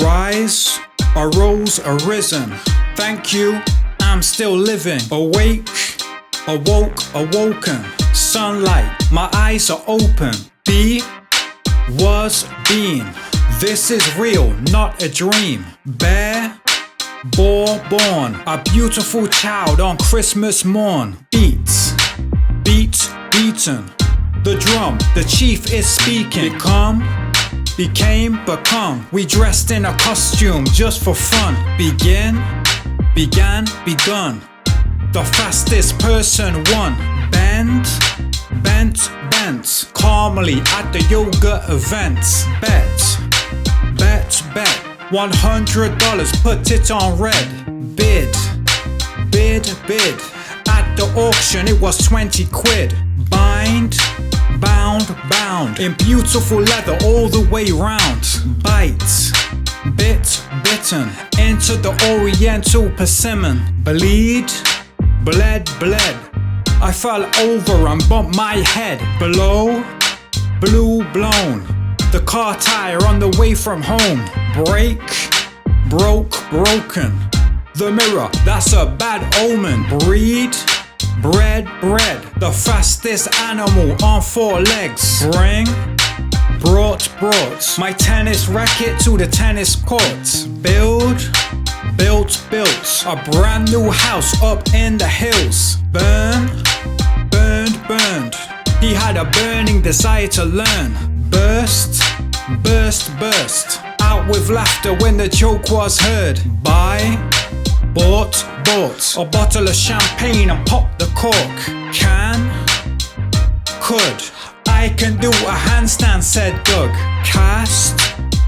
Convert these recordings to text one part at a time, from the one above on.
Rise, arose, arisen. Thank you, I'm still living. Awake, awoke, awoken. Sunlight, my eyes are open. Be, was, being. This is real, not a dream. Bear, bore, born. A beautiful child on Christmas morn. Beats, beat, beaten. The drum, the chief is speaking. Become, became, become. We dressed in a costume just for fun. Begin, began, begun. The fastest person won. Bend, bent, bent. Calmly at the yoga events. Bet, bet, bet. $100, put it on red. Bid, bid, bid. At the auction it was 20 quid. Bind, bound, bound. In beautiful leather all the way round. Bite, bit, bitten. Into the oriental persimmon. Bleed, bled, bled. I fell over and bumped my head. Blow, blew, blown. The car tire on the way from home. Break, broke, broken. The mirror, that's a bad omen. Breed, bred, bred. The fastest animal on 4 legs. Bring, brought, brought. My tennis racket to the tennis courts. Build, built, built. A brand new house up in the hills. Burn, burned, burned. He had a burning desire to learn. Burst, burst, burst. Out with laughter when the joke was heard. Buy, bought, bought. A bottle of champagne and pop the cork. Can, could. I can do a handstand, said Doug. Cast,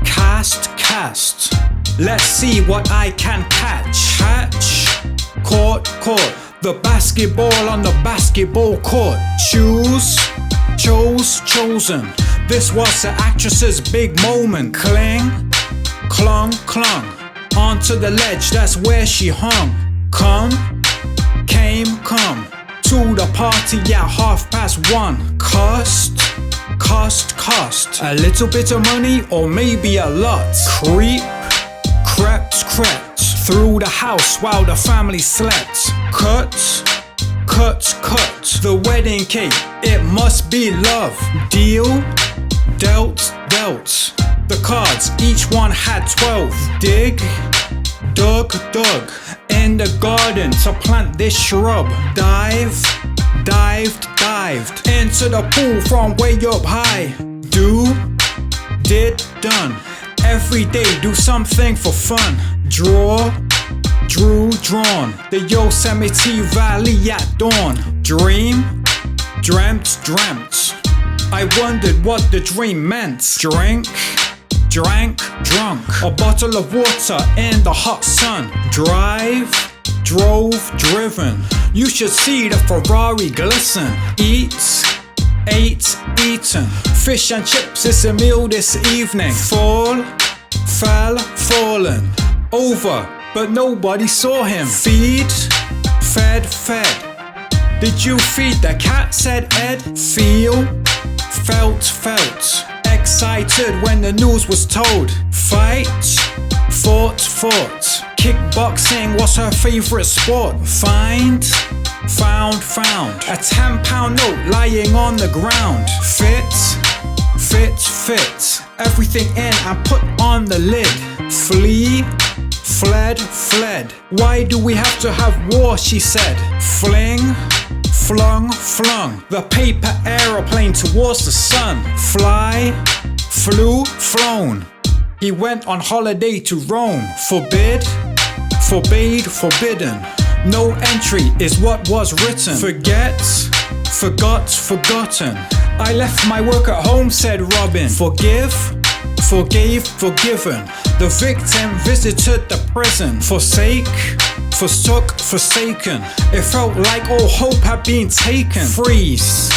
cast, cast. Let's see what I can catch. Catch, caught, caught. The basketball on the basketball court. Choose, chose, chosen. This was the actress's big moment. Cling, clung, clung. Onto the ledge, that's where she hung. Come, came, come. To the party at 1:30. Cost, cost, cost. A little bit of money or maybe a lot. Creep, crept, crept. Through the house while the family slept. Cut, cut, cut. The wedding cake, it must be love. Deal, dealt, dealt. The cards, each one had 12. Dig, dug, dug. In the garden to plant this shrub. Dive, dived, dived. Into the pool from way up high. Do, did, done. Every day do something for fun. Draw, drew, drawn. The Yosemite Valley at dawn. Dream, dreamt, dreamt. I wondered what the dream meant. Drink, drank, drunk. A bottle of water in the hot sun. Drive, drove, driven. You should see the Ferrari glisten. Eat, ate, eaten. Fish and chips is a meal this evening. Fall, fell, fallen. Over, but nobody saw him. Feed, fed, fed. Did you feed the cat, said Ed. Feel, felt, felt. Excited when the news was told. Fight, fought, fought. Kickboxing was her favorite sport. Find, found, found. A £10 note lying on the ground. Fit, fit, fit. Everything in and put on the lid. Flee, fled, fled. Why do we have to have war, she said. Fling, flung, flung. The paper aeroplane towards the sun. Fly, flew, flown. He went on holiday to Rome. Forbid, forbade, forbidden. No entry is what was written. Forget, forgot, forgotten. I left my work at home, said Robin. Forgive, forgave, forgiven. The victim visited the prison. Forsake, forsook, forsaken. It felt like all hope had been taken. Freeze,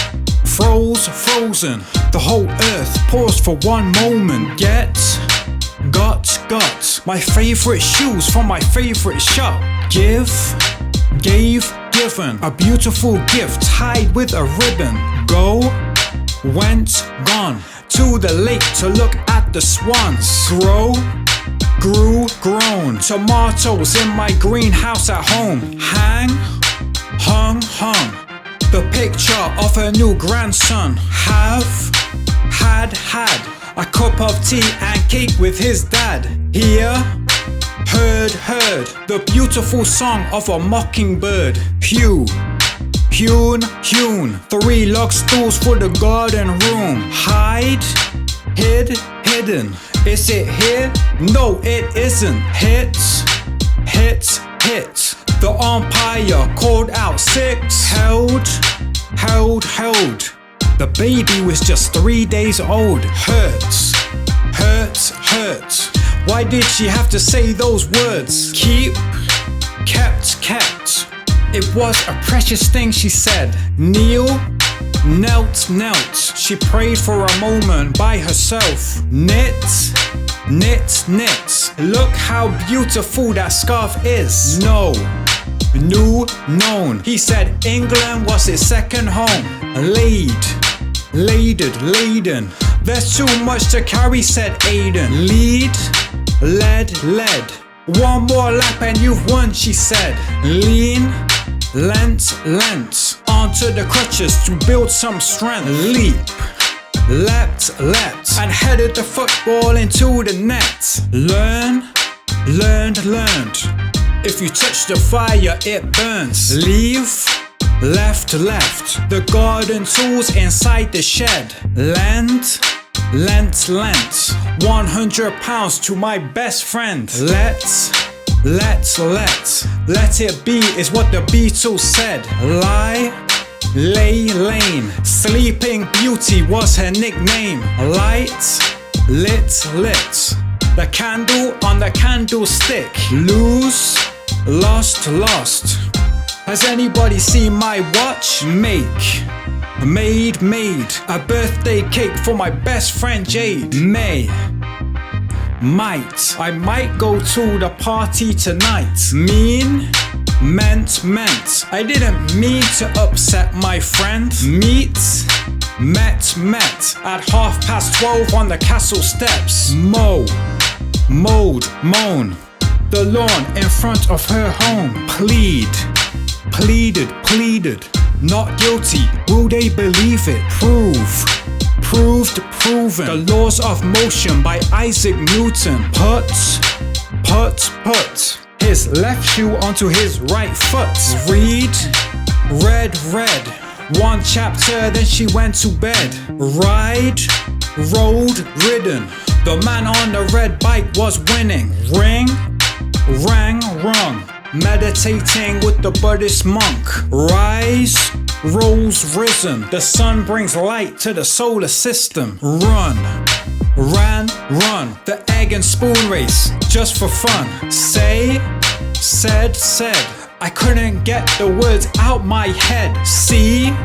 froze, frozen. The whole earth paused for one moment. Get, got, got. My favorite shoes from my favorite shop. Give, gave, given. A beautiful gift tied with a ribbon. Go, went, gone. To the lake to look at the swans. Grow, grew, grown. Tomatoes in my greenhouse at home. Hang, hung, hung. The picture of her new grandson. Have, had. A cup of tea and cake with his dad. Hear, heard. The beautiful song of a mockingbird. Hew, hewn. 3 log stools for the garden room. Hide, hidden. Is it here? No, it isn't. Hit. The umpire called out 6. Held. The baby was just 3 days old. Hurts. Why did she have to say those words? Keep, kept. It was a precious thing she said. Kneel, knelt. She prayed for a moment by herself. Knit. Look how beautiful that scarf is. Known. He said England was his second home. Laden. There's too much to carry, said Aiden. Led. One more lap and you've won, she said. Lean, lent. Onto the crutches to build some strength. Leap, leapt, and headed the football into the net. Learned. If you touch the fire, it burns. Leave, left. The garden tools inside the shed. Lent. 100 pounds to my best friend. Let it be is what the Beatles said. Lane. Sleeping Beauty was her nickname. Light, lit. The candle on the candlestick. Lose, lost. Has anybody seen my watch? Made. A birthday cake for my best friend Jade. I might go to the party tonight. Meant. I didn't mean to upset my friend. Met. At 12:30 on the castle steps. Moan. The lawn in front of her home. Pleaded. Not guilty, will they believe it? Proven. The Laws of Motion by Isaac Newton. Put his left shoe onto his right foot. Read. 1 chapter, then she went to bed. Ridden. The man on the red bike was winning. Rang. Meditating with the Buddhist monk. Risen. The sun brings light to the solar system. Ran. The egg and spoon race, just for fun. Said. I couldn't get the words out my head. Seen.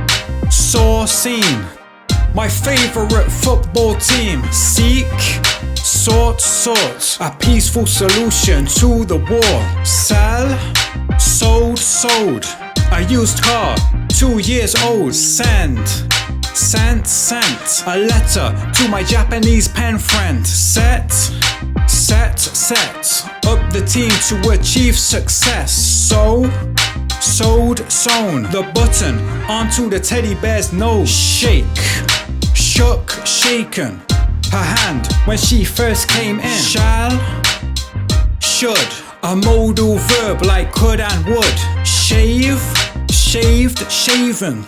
My favorite football team. Sought. A peaceful solution to the war. Sold. A used car, 2 years old. Sent. A letter to my Japanese pen friend. Set. Up the team to achieve success. Sewn. The button onto the teddy bear's nose. Shaken. Her hand when she first came in. Should. A modal verb like could and would. Shaven.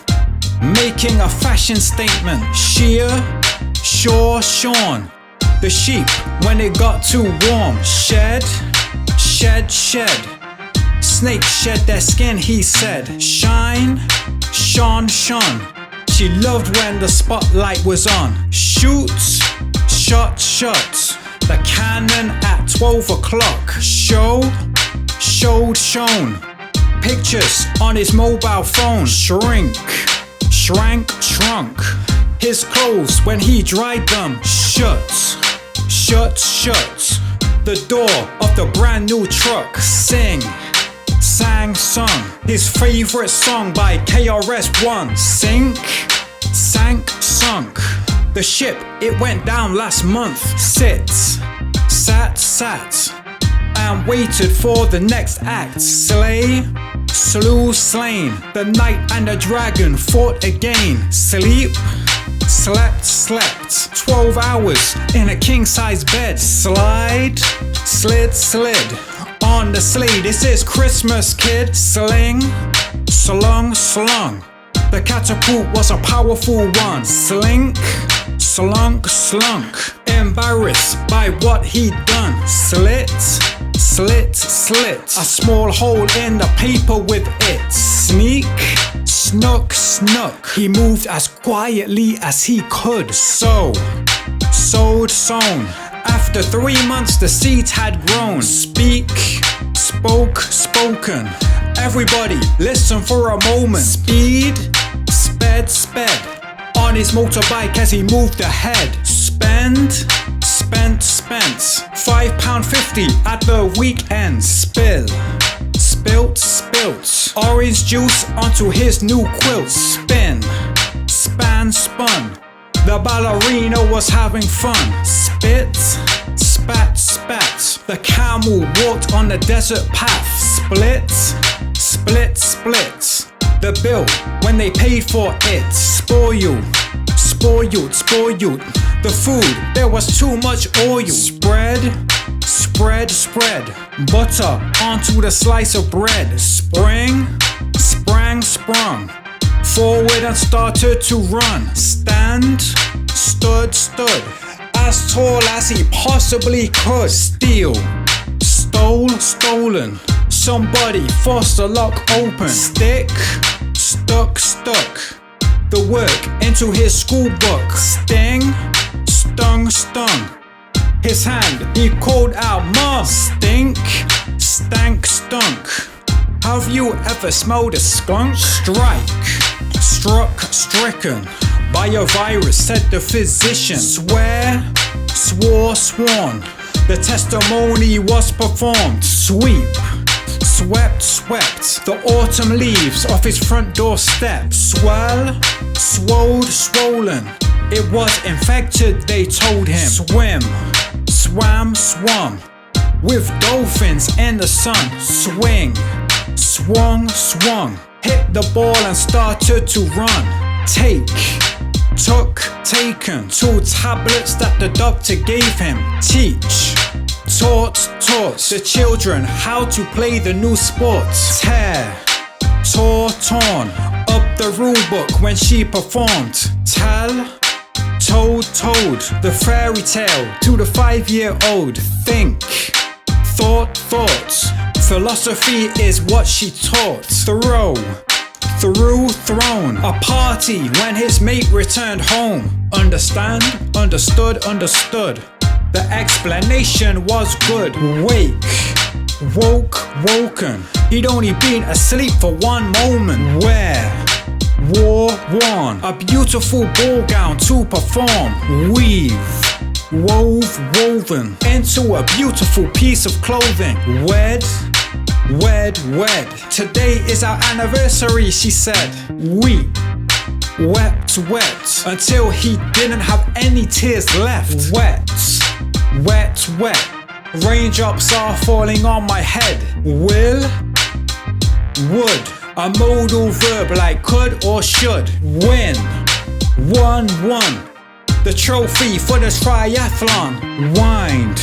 Making a fashion statement. Shorn. The sheep when it got too warm. Shed. Snakes shed their skin, he said. Shone. She loved when the spotlight was on. Shot. The cannon at 12 o'clock. Shown. Pictures on his mobile phone. Shrunk. His clothes when he dried them. Shut. The door of the brand new truck. Sung. His favorite song by KRS-One. Sunk. The ship, it went down last month. Sat. and waited for the next act. Slay, slew, slain. The knight and the dragon fought again. Sleep, slept, slept. 12 hours in a king-size bed. Slide, slid, slid. On the sleigh, this is Christmas, kid. Sling, slung, slung. The catapult was a powerful one. Slink, slunk, slunk. Embarrassed by what he'd done. Slit, slit, slit. A small hole in the paper with it. Sneak, snuck, snuck. He moved as quietly as he could. Sow, sowed, sown. After 3 months the seeds had grown. Speak, spoke, spoken. Everybody listen for a moment. Speed, sped, sped. On his motorbike as he moved ahead. Spend, spent, spent. £5.50 at the weekend. Spill, spilt, spilt. Orange juice onto his new quilt. Spin, span, spun. The ballerina was having fun. Spit, spat, spat. The camel walked on the desert path. Split, split, split. The bill when they paid for it. Spoil, spoiled, spoiled. The food, there was too much oil. Spread, spread, spread. Butter onto the slice of bread. Spring, sprang, sprung. Forward and started to run. Stand, stood, stood. As tall as he possibly could. Steal, stole, stolen. Somebody forced the lock open. Stick, stuck, stuck. The work into his school book. Sting, stung, stung. His hand, he called out, "Mom!" Stink, stank, stunk. Have you ever smelled a skunk? Strike, struck, stricken by a virus, said the physician. Swear, swore, sworn. The testimony was performed. Sweep, swept, swept. The autumn leaves off his front doorstep. Swell, swelled, swollen. It was infected, they told him. Swim, swam, swum. With dolphins in the sun. Swing, swung, swung. Hit the ball and started to run. Take, took, taken. 2 tablets that the doctor gave him. Teach, taught, taught the children how to play the new sport. Tear, tore, torn. Up the rule book when she performed. Tell, told, told. The fairy tale to the 5-year-old. Think, thought, thoughts. Philosophy is what she taught. Throw, threw, thrown. A party when his mate returned home. Understand, understood, understood. The explanation was good. Wake, woke, woken. He'd only been asleep for 1 moment. Wear, wore, worn. A beautiful ball gown to perform. Weave, wove, woven into a beautiful piece of clothing. Wed, wed, wed. Today is our anniversary, she said. Weep, wept, wept, until he didn't have any tears left. Wet, wet, wet. Raindrops are falling on my head. Will, would. A modal verb like could or should. Win, won, won. The trophy for the triathlon. Wind,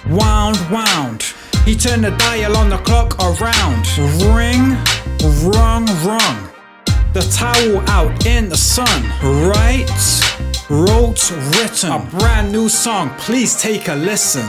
wound, wound. He turned the dial on the clock around. Ring, rung, rung. The towel out in the sun. Write, wrote, written. A brand new song, please take a listen.